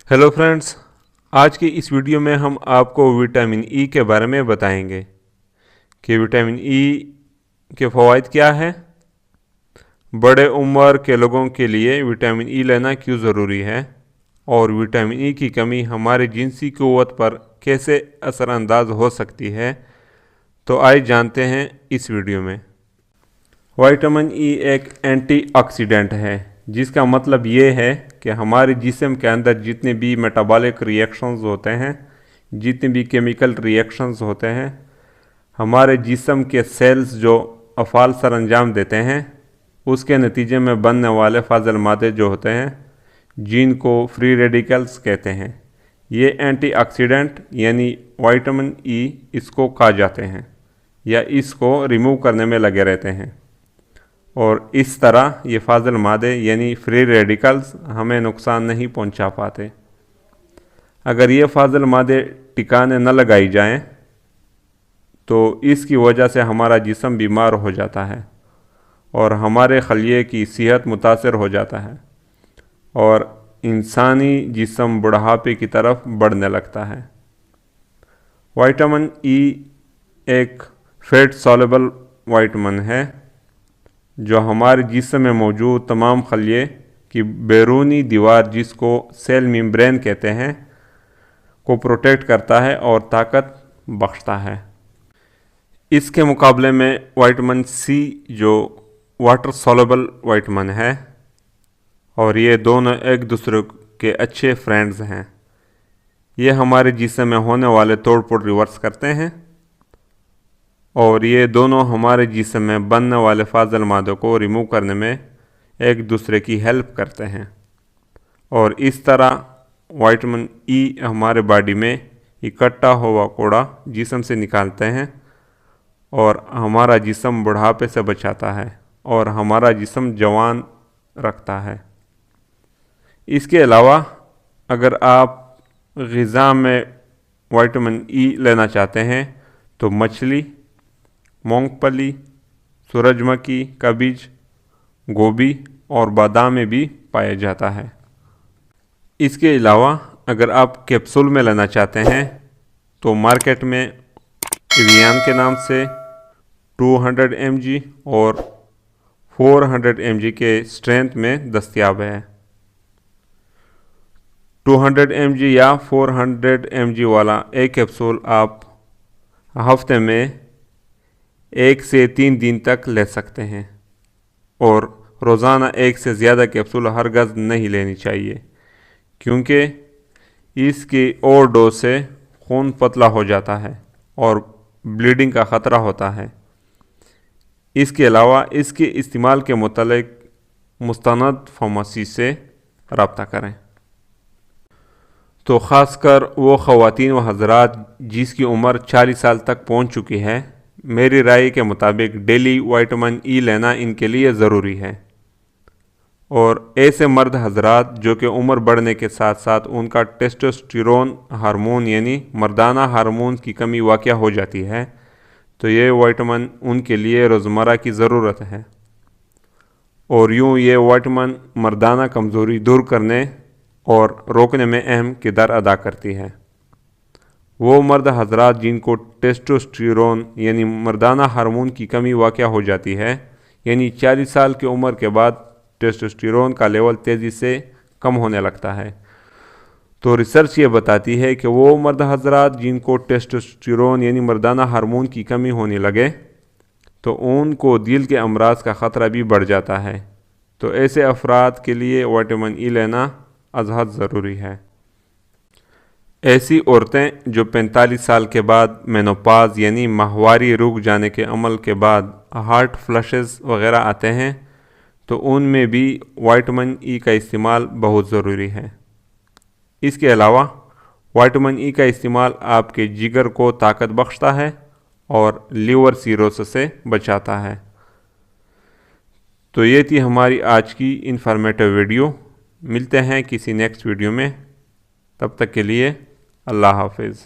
Hello friends, आज की इस वीडियो में हम आपको विटामिन ई के बारे में बताएंगे कि विटामिन ई के फ़वाइद क्या है, बड़े उम्र के लोगों के लिए विटामिन ई लेना क्यों ज़रूरी है और विटामिन ई की कमी हमारे जिनसी क़ुव्वत पर कैसे असरअंदाज हो सकती है। तो आइए जानते हैं इस वीडियो में। विटामिन ई एक एंटीऑक्सीडेंट है, जिसका मतलब ये है कि हमारे जिस्म के अंदर जितने भी मेटाबॉलिक रिएक्शंस होते हैं, जितने भी केमिकल रिएक्शंस होते हैं, हमारे जिस्म के सेल्स जो अफ़ाल सर अंजाम देते हैं, उसके नतीजे में बनने वाले फाजल मादे जो होते हैं, जिनको फ्री रेडिकल्स कहते हैं, ये एंटीऑक्सीडेंट यानी विटामिन ई इसको खा जाते हैं या इसको रिमूव करने में लगे रहते हैं। और इस तरह ये फाजल मादे यानी फ्री रेडिकल्स हमें नुकसान नहीं पहुंचा पाते। अगर ये फाजल मादे टिकाने न लगाई जाएं तो इसकी वजह से हमारा जिस्म बीमार हो जाता है और हमारे खलिए की सेहत मुतासर हो जाता है और इंसानी जिस्म बुढ़ापे की तरफ बढ़ने लगता है। विटामिन ई एक फैट सॉल्युबल विटामिन है जो हमारे जिस्म में मौजूद तमाम खलिए की बैरूनी दीवार, जिसको सेल मेम्ब्रेन कहते हैं, को प्रोटेक्ट करता है और ताकत बख्शता है। इसके मुकाबले में विटामिन सी जो वाटर सॉल्युबल विटामिन है, और ये दोनों एक दूसरे के अच्छे फ्रेंड्स हैं। ये हमारे जिस्म में होने वाले तोड़ फोड़ रिवर्स करते हैं और ये दोनों हमारे जिस्म में बनने वाले फाजल मादों को रिमूव करने में एक दूसरे की हेल्प करते हैं। और इस तरह विटामिन ई हमारे बॉडी में इकट्ठा हुआ कूड़ा जिस्म से निकालते हैं और हमारा जिस्म बुढ़ापे से बचाता है और हमारा जिस्म जवान रखता है। इसके अलावा अगर आप ग़िज़ा में विटामिन ई लेना चाहते हैं तो मछली, मूंगफली, सूरजमुखी का बीज, गोभी और बादाम में भी पाया जाता है। इसके अलावा अगर आप कैप्सूल में लेना चाहते हैं तो मार्केट में एवियन के नाम से 200 mg और 400 mg के स्ट्रेंथ में दस्तयाब है। 200 mg या 400 mg वाला एक कैप्सूल आप हफ्ते में 1 से 3 दिन तक ले सकते हैं और रोज़ाना 1 से ज़्यादा कैप्सूल हरगिज़ नहीं लेनी चाहिए, क्योंकि इसकी ओवरडोज से खून पतला हो जाता है और ब्लीडिंग का ख़तरा होता है। इसके अलावा इसके इस्तेमाल के मुतालिक मुस्तनद फार्मेसी से रब्ता करें। तो ख़ासकर वो ख़वातीन व हज़रात जिसकी उम्र 40 साल तक पहुंच चुकी है, मेरी राय के मुताबिक डेली विटामिन ई लेना इनके लिए ज़रूरी है। और ऐसे मर्द हजरात जो कि उम्र बढ़ने के साथ साथ उनका टेस्टोस्टेरोन हार्मोन यानी मर्दाना हार्मोन की कमी वाक़या हो जाती है, तो ये विटामिन उनके लिए रोज़मर्रा की ज़रूरत है। और यूँ ये विटामिन मर्दाना कमज़ोरी दूर करने और रोकने में अहम किरदार अदा करती है। वो मर्द हजरात जिनको टेस्टोस्टेरोन यानी मर्दाना हार्मोन की कमी वाक़या हो जाती है, यानी 40 साल की उम्र के बाद टेस्टोस्टेरोन का लेवल तेज़ी से कम होने लगता है, तो रिसर्च ये बताती है कि वो मर्द हजरात जिनको टेस्टोस्टेरोन यानी मर्दाना हार्मोन की कमी होने लगे तो उनको दिल के अमराज का ख़तरा भी बढ़ जाता है। तो ऐसे अफराद के लिए विटामिन ई लेना अज़हद ज़रूरी है। ऐसी औरतें जो 45 साल के बाद मेनोपॉज यानी माहवारी रुक जाने के अमल के बाद हार्ट फ्लशेस वग़ैरह आते हैं, तो उनमें भी विटामिन ई का इस्तेमाल बहुत ज़रूरी है। इसके अलावा विटामिन ई का इस्तेमाल आपके जिगर को ताकत बख्शता है और लिवर सिरोसिस से बचाता है। तो ये थी हमारी आज की इन्फॉर्मेटिव वीडियो। मिलते हैं किसी नेक्स्ट वीडियो में, तब तक के लिए अल्लाह हाफिज़।